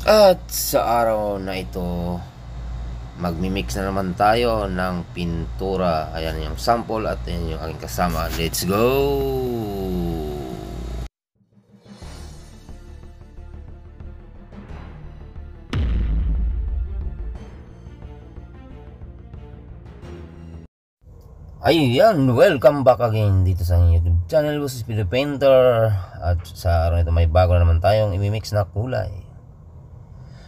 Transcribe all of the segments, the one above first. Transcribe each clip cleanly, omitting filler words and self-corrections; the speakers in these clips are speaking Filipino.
At sa araw na ito, magmimix na naman tayo ng pintura. Ayan yung sample at ayan yung aking kasama. Let's go! Ayan, welcome back again dito sa YouTube channel, Boss Speedy Painter. At sa araw na ito may bago na naman tayong imimix na kulay.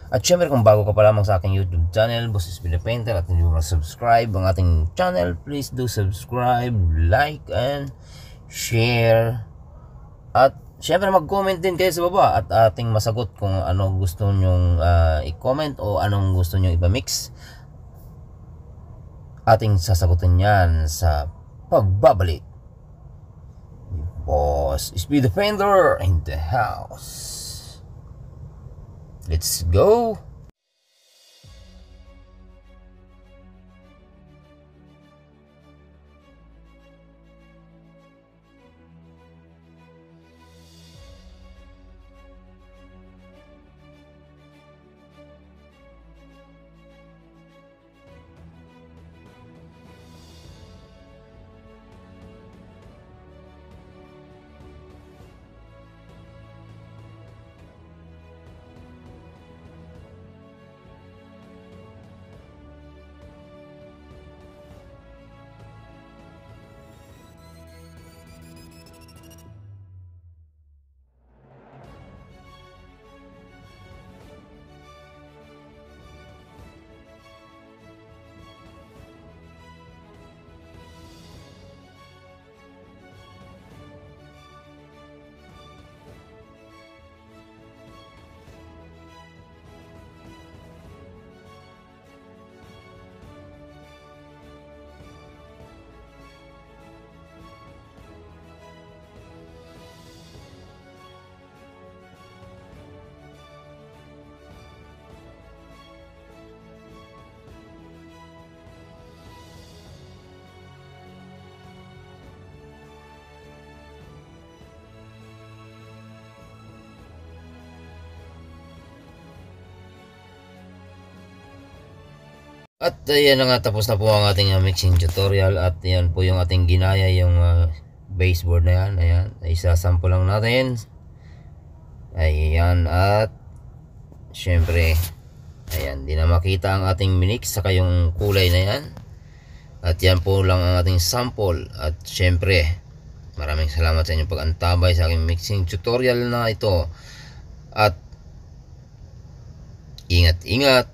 At syempre kung bago ka pa lamang sa aking YouTube channel, Boss Speedy Painter, at hindi mo subscribe ang ating channel, please do subscribe, like, and share. At syempre mag-comment din kayo sa baba at ating masagot kung ano gusto nyong i-comment o anong gusto nyong ipamix. Ating sasagutin yan sa pagbabalik. Boss Speedy Painter in the house. Let's go! At ayan na nga, tapos na po ang ating mixing tutorial. At yan po yung ating ginaya, yung baseboard na yan. Ayan, isasample lang natin. Ayan, at syempre ayan, di na makita ang ating minix saka yung kulay na yan. At yan po lang ang ating sample. At syempre maraming salamat sa inyong pag-antabay sa aking mixing tutorial na ito. At ingat-ingat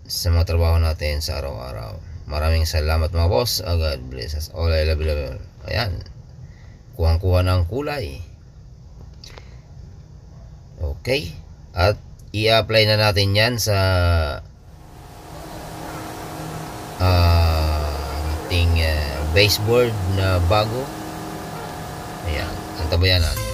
sa mga trabaho natin sa araw-araw. Maraming salamat mga boss. God bless us all. I love you, love you. Ayan, kuhang-kuha ng kulay. Okay, at i-apply na natin yan sa ating baseboard na bago. Ayan, ang tabayanan.